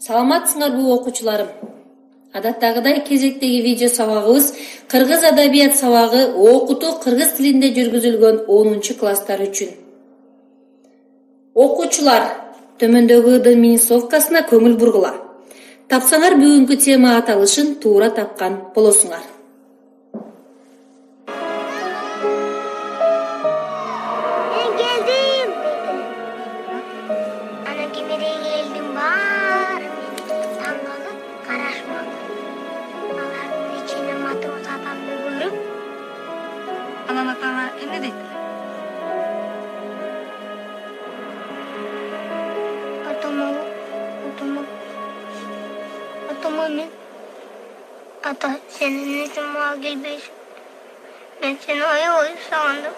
Саламатсыңарбы окуучуларым? Адаттагыдай кезектеги видео сабагыбыз кыргыз адабият сабагы окутуу кыргыз тилинде жүргүзүлгөн 10-класстар үчүн. Окуучулар, төмөндөгү минусовкасына көңүл бургула. Тапсаңар бүгүнкү тема аталышын туура тапкан болосуңар. Anan atana ne dedi? Atama ne? Ata senin için muagil beş. Ben seni ayı sandım.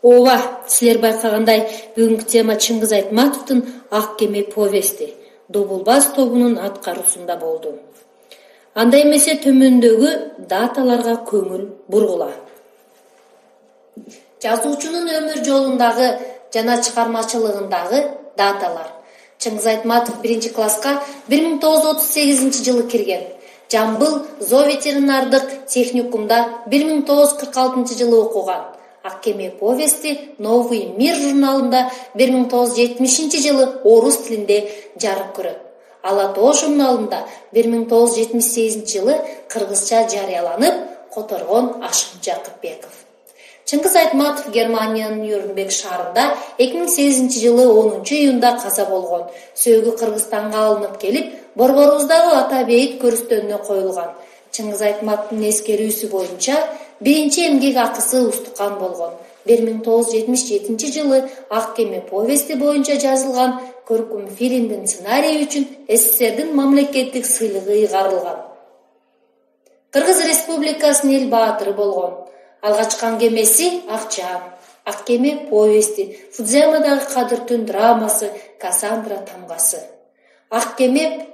Ооба, силер байкагандай бүгүнкү тема Чыңгыз Айтматовдун Ак кеме повести Добулбаз тобунун аткаруусунда болду. Андай эмесе төмөндөгү даталарга көңүл бургула. Жазуучунун өмүр жолундагы жана чыгармачылыгындагы даталар. Чыңгыз Айтматов 1-класска 1938 кирген. Жамбыл зооветеринардык техникумда 1946 окуган. Ак кеме повести Новый мир журналында 1970 орус тилинде жарык көрөт. Ала Тоо журналында 1978 кыргызча жарыяланып, которгон Ашым Жакыпбеков. Чыңгыз Айтматов Германиянын Нюрнберг шаарында 2008 10-июнда каза болгон. Сөөгү Кыргызстанга алынып келип, борборубуздагы ата бейит көрүстөнүнө коюлган. Чыңгыз Айтматовдун эскерүүсү боюнча биринчи эмгек акысы устукан болгон. 1977 Ак кеме повести боюнча жазылган көркөм фильмдин сценарийи үчүн СССРдин мамлекеттик сыйлыгы ыйгарылган. Кыргыз Республикасынын эл баатыры болгон. Алгачкы кемеси Акча, Ак кеме повести, Фудзиямадагы Кадыр түн драмасы, Кассандра тамгасы. Ак кеме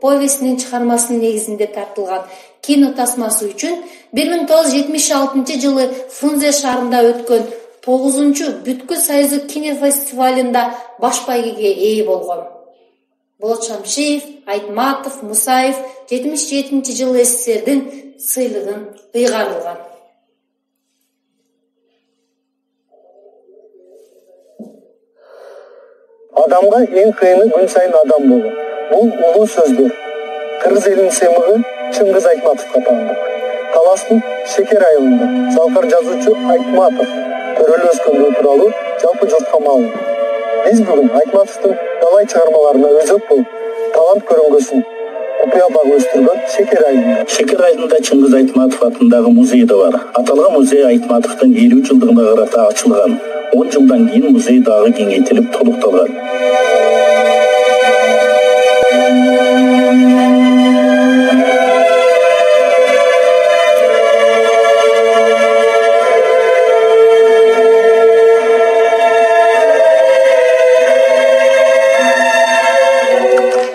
повестинин чыгармасынын негизинде тартылган кино тасмасы үчүн 1976 Фрунзе шаарында өткөн 9-чу Бүткүл Союзу кинофестивалында баш байгеге ээ болгон. Болот Шамшиев, Айтматов, Мусаев 77 СССРдин сыйлыгын ыйгарылган. Адамга эң кыйыны күн сайын адам болуу. Бул улуу сөздөр. Кыргыз элинин сыймыгы Чыңгыз Айтматовго таандык. Таластын Шекер айылында залкар жазуучу Айтматов төрөлүп өскөндүгү тууралуу жалпы журтка маалым. Биз бүгүн Айтматовдун далай чыгармаларына өзөк болуп, талант көрүнгөсүн купуя багып өстүргөн Шекер айылында. Шекер айылында Чыңгыз Айтматов атындагы музей да бар. Аталган музей Айтматовдун 50 жылдыгына карата ачылган. 10 жылдан кийин музей дагы кеңейтилип толукталган.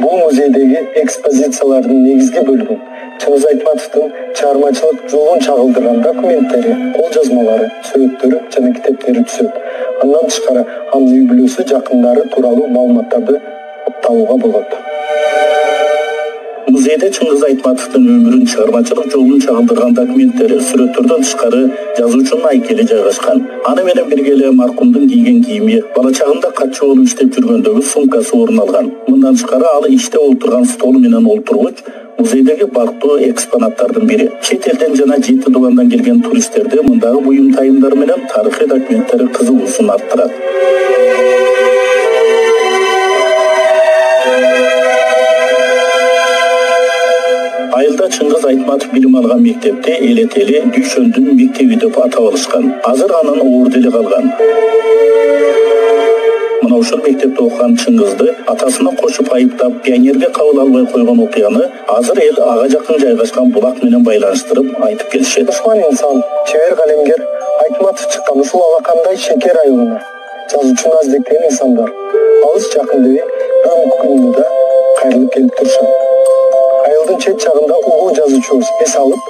Бул музейдеги экспозициялардын негизги бөлүгү Чыңгыз Айтматовдун чыгармачылык жолун чагылдырган документтери, кол жазмалары, сүрөттөрү жана китептери түзөт. Андан тышкары анын үй бүлөсү, жакындары тууралуу маалыматтарды алууга болот. Музейде Чыңгыз Айтматовдун өмүрүн, чыгармачылык жолун чагылдырган документтери, сүрөттөрдөн тышкары жазуучунун айкели жайгашкан. Аны менен бирге эле маркумдун кийген кийими, бала чагында катчы болуп иштеп жүргөндөгү сумкасы орун алган. Мындан тышкары ал иште олтурган стол менен олтургуч музейдеги бактуу экспонаттардын бири. Чет элден жана Жети Дугандан келген туристтерди мындагы буюм тайымдар менен тарыхый документтери кызыгуусун арттырат. Айылда Чыңгыз Айтматов билим алган мектепте элетели Дүйшөндүн мектеби деп атап алышкан. Азыр анын ордели калган. Мына ушул мектепте окуган Чыңгызды атасына кошуп айыптап, пионерге кабыл албай койгон окуяны азыр эл ага жакын жайгашкан булак менен байланыштырып айтып келишет. Душман инсан, чебер калемгер Айтматов чыккан ушул алакандай Шекер айылына жазуучуну аздектеген инсандар алыс жакын дебей бүгүнкү күндө да кайрылып келип турушат. Айылдын чет жагында улуу жазуучубуз эс алып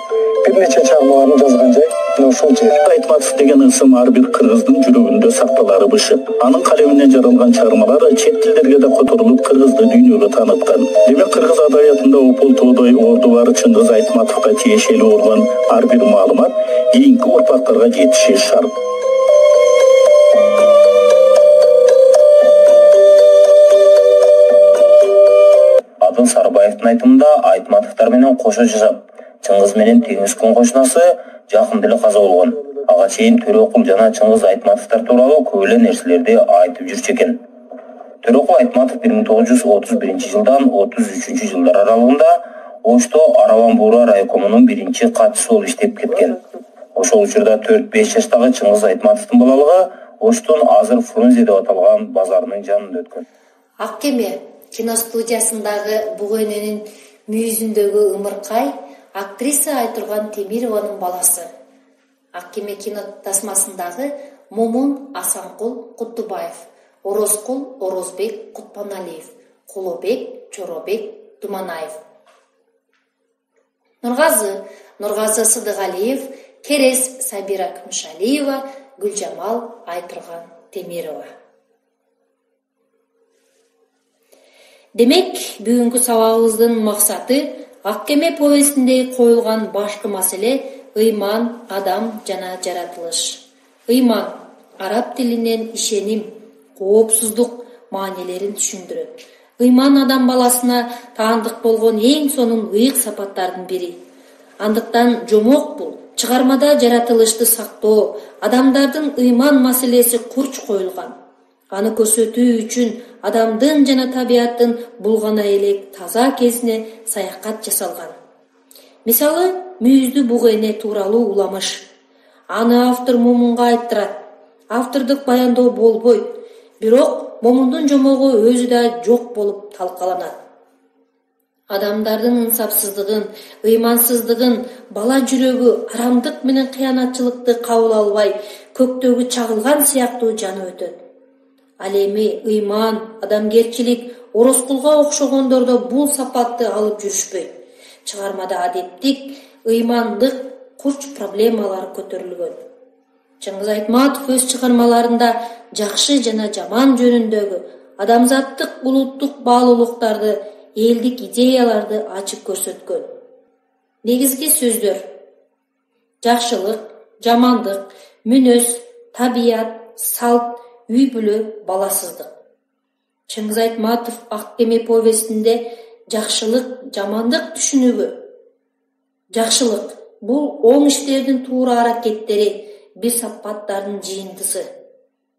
бир нече чыгармаларын жазган жай мына ушул жер. Айтматов деген ысым ар бир кыргыздын жүрөгүндө сакталары бышык. Анын калеминен жаралган чыгармалары чет тилдерге да которулуп кыргызды дүйнөгө тааныткан. Демек кыргыз адабиятында Опол тоодой орду бар Чыңгыз Айтматовго тиешелүү болгон ар бир маалымат кийинки урпактарга жетиши шарт. Адыл Сарыбаевдин айтымында Айтматовдор менен кошо жашап, Чыңгыз менен теңиз күн кошунасы жакын эле каза болгон. Ага чейин Төрөкул жана Чыңгыз Айтматовдор тууралуу көп эле нерселерди айтып жүрчү экен. Төрөкул Айтматов 1931 жылдан 33 жылдар аралыгында Ошто Аралан Буура райкомунун биринчи катчысы болуп иштеп кеткен. Ошол учурда 4-5 жаштагы Чыңгыз Айтматовдун балалыгы Оштун азыр Фрунзе деп аталган базарынын жанында өткөн. Ак кеме киностудиясындагы Бугөнөнүн мүйүзүндөгү ымыркай актриса Айтурган Темированын баласы. Ак кеме кино тасмасындагы Момун Асанкул Куттубаев, Орозкул Орозбек Кутпаналиев, Кулобек Чоробек Туманаев. Нургазы Сыдыгалиев, Керес Сабира Күмшалиева, Гүлжамал Айтурган Темирова. Демек, бүгүнкү сабагыбыздын максаты Ак кеме повестинде коюлган башкы маселе ыйман, адам жана жаратылыш. Ыйман араб тилинен ишеним, коопсуздук маанилерин түшүндүрөт. Ыйман адам баласына таандык болгон эң сонун ыйык сапаттардын бири. Андыктан жомок бул чыгармада жаратылышты сактоо, адамдардын ыйман маселеси курч коюлган. Аны көрсөтүү үчүн адамдын жана табияттын булгана элек таза кезине саякат жасалган. Мисалы, мүйүздүү буг эне тууралуу уламыш. Аны автор Момунга айттырат. Автордук баяндоо болбойт. Бирок Момундун жомогу өзү да жок болуп талкаланат. Адамдардын инсапсыздыгын, ыймансыздыгын, бала жүрөгү арамдык менен кыянатчылыкты кабыл албай, көктөгү чагылган сыяктуу жанып өтөт. Ал эми ыйман, адамгерчилик, Орозкулга окшогондордо бул сапатты алып жүрүшпөйт. Чыгармада адептик, ыймандык курч проблемалар көтөрүлгөн. Чыңгыз Айтматов өз чыгармаларында жакшы жана жаман жөнүндөгү адамзаттык улуттук баалуулуктарды, элдик идеяларды ачып көрсөткөн. Негизги сөздөр: жакшылык, жамандык, мүнөз, табият, салт, үй бүлө, баласыздык. Чыңгыз Айтматов Ак кеме повестинде жакшылык, жамандык түшүнүгү. Жакшылык бул оң иштердин туура аракеттери, бир сапаттардын жыйынтысы.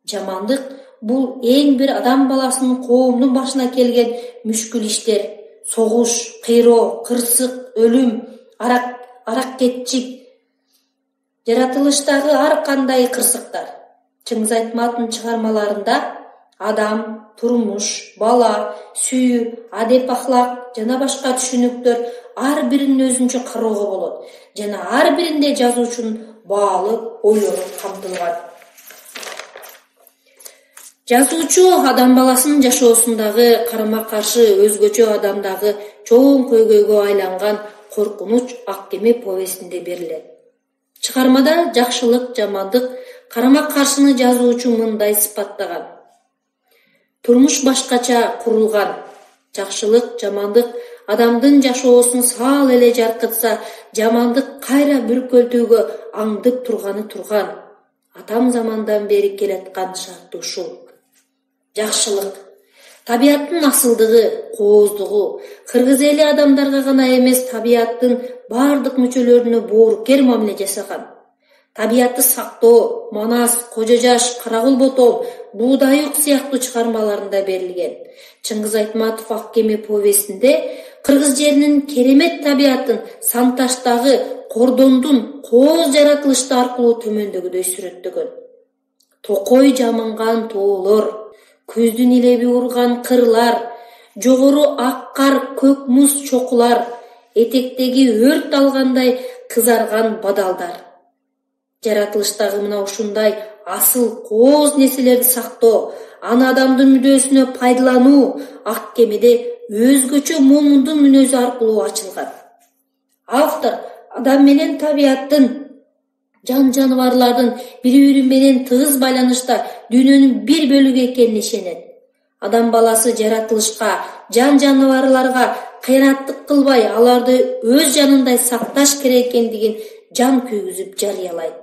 Жамандык бул эң бир адам баласынын коомдун башына келген мүшкүл иштер, согуш, кыйроо, кырсык, өлүм, аракетчик, жаратылыштагы ар кандай кырсыктар. Чыңгыз Айтматовдун чыгармаларында адам, турмуш, бала, сүйүү, адеп-ахлак жана башка түшүнүктөр ар биринин өзүнчө кароого болот жана ар биринде жазуучунун баалуу ойлору камтылган. Жазуучу адам баласынын жашоосундагы карама-каршы өзгөчө адамдагы чоң көйгөйгө айланган коркунуч Ак кеме повестинде берилет. Чыгармада жакшылык, жамандык карама-каршыны жазуучу мындай сыпаттаган: турмуш башкача курулган, жакшылык, жамандык адамдын жашоосун саал эле жаркытса, жамандык кайра бүркөлтүүгө аңдып турганы турган. Атам замандан бери келаткан шарты ушул. Жакшылык табияттын асылдыгы, кооздугу, кыргыз эли адамдарга гана эмес, табияттын бардык мүчөлөрүнө боорукер мамиле жасаган. Табиятты сактоо, Манас, Кожо Жаш, Карагул Ботол, Буудайык сыяктуу чыгармаларында берилген. Чыңгыз Айтматов Ак кеме повестинде кыргыз жеринин керемет табиятын Санташтагы кордондун кооз жаратылышты аркылуу төмөндөгүдөй сүрөттөгөн. Токой жамынган тоолор, көздүн илеби урган кырлар, жогору ак кар, көк муз чокулар, этектеги өрт алгандай кызарган бадалдар. Жаратылыштагы мына ушундай асыл кооз нерселерди сактоо, аны адамдын мүнөзүнө пайдалануу ак кемеде өзгөчө момундун мүнөзү аркылуу ачылган. Автор адам менен табияттын, жан жаныбарлардын бири-бири менен тыгыз байланышта дүйнөнүн бир бөлүгү экенине ишенет. Адам баласы жаратылышка, жан жаныбарларга кыянаттык кылбай, аларды өз жанындай сакташ керек экендигин жан күйгүзүп жарыялайт.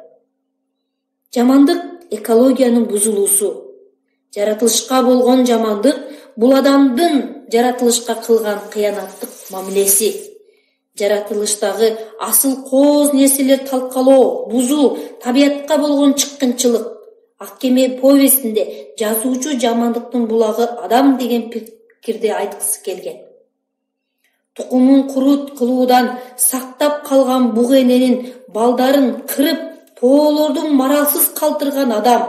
Жамандык экологиянын бузулуусу. Жаратылышка болгон жамандык бул адамдын жаратылышка кылган кыянаттык мамилеси. Жаратылыштагы асыл кооз нерселер талкалоо, бузуу, табиятка болгон чыккынчылык. Ак кеме повестинде жазуучу жамандыктын булагы адам деген пикирди айткысы келген. Тукумун курут кылуудан сактап калган буг эненин балдарын кырып, тоолордун маралсыз калтырган адам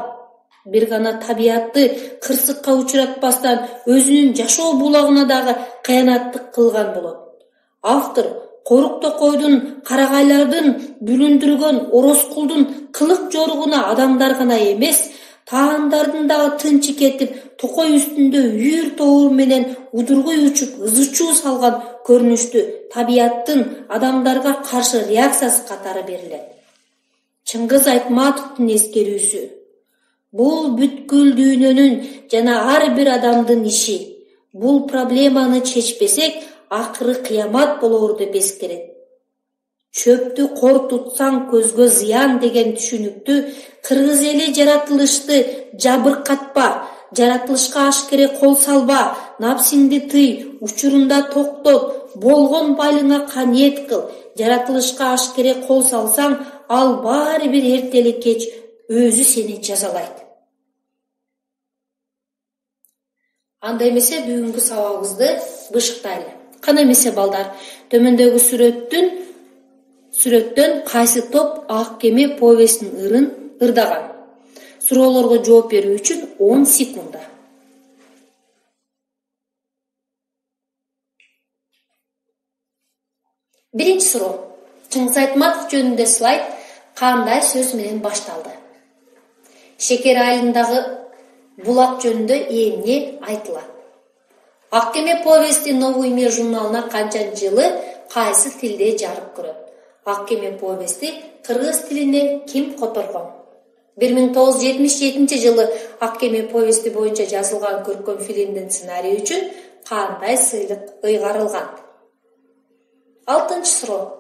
бир гана табиятты кырсыкка учуратпастан өзүнүн жашоо булагына дагы кыянаттык кылган болот. Автор корук токойдун, карагайлардын, бүлүндүргөн ороскулдун кылык жоругуна адамдар гана эмес, таандардын дагы тынчы кетип, токой үстүндө үйүр тоор менен удургуй учуп, ызычуу салган көрүнүштү табияттын адамдарга каршы реакциясы катары берилет. Чыңгыз Айтматовдун эскерүүсү. Бул бүткүл дүйнөнүн жана ар бир адамдын иши. Бул проблеманы чечпесек, акыры кыямат болор деп эскерет. Чөптү кор тутсаң көзгө зыян деген түшүнүктү кыргыз эли жаратылышты жабыркатпа, жаратылышка ашкере кол салба, напсиңди тый, учурунда токтот, болгон байлыгыңа каниет кыл. Жаратылышка ашкере кол салсаң, ал баары бир эртели кеч өзү сени жазалайт. Анда эмесе бүгүнкү сабагыбызды бышыктайлы. Кана эмесе балдар, төмөндөгү сүрөттөн кайсы топ ак кеме повестин ырын ырдаган? Суроолорго жооп берүү үчүн 10 секунда. Биринчи суроо. Чыңгыз Айтматов жөнүндө слайд кандай сөз менен башталды? Шекер айылындагы булак жөнүндө эмне айтылат? Ак кеме повести Новый мир журналына канчанчы жылы кайсы тилде жарык көрөт? Ак кеме повести кыргыз тилине ким которгон? 1977 жылы Ак кеме повести боюнча жазылган көркөм фильмдин сценарийи үчүн кандай сыйлык ыйгарылган? 6-чы суроо.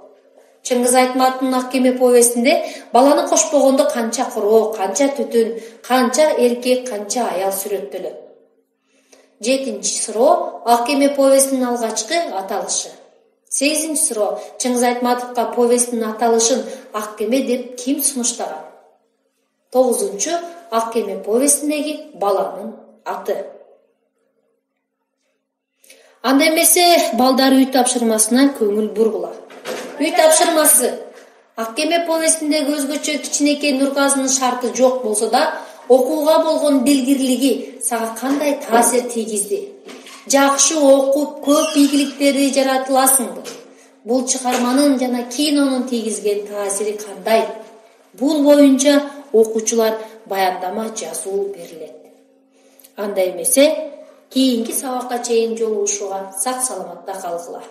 Чыңгыз Айтматовдун Ак кеме повестинде баланы кошпогондо канча куроо, канча түтүн, канча эркек, канча аял сүрөттөлөт? 7-чи суроо. Ак кеме повестинин алгачкы аталышы. 8-чи суроо. Чыңгыз Айтматовго повестинин аталышын Ак кеме деп ким сунуштаган? 9-чу. Ак кеме повестиндеги баланын аты. Анда эмесе балдар үй тапшырмасына көңүл бургула. Үй тапшырмасы. Ак кеме повестиндеги өзгөчө кичинекей Нургазынын шарты жок болсо да, окууга болгон билгирлиги сага кандай таасир тийгизди? Жакшы окуп, көп ийгиликтерди жаратыласыңбы? Бул чыгарманын жана кинонун тийгизген таасири кандай? Бул боюнча окуучулар баяндама жазуу берилет. Анда эмесе кийинки сабакка чейин жолугушууга сак саламатта калгыла.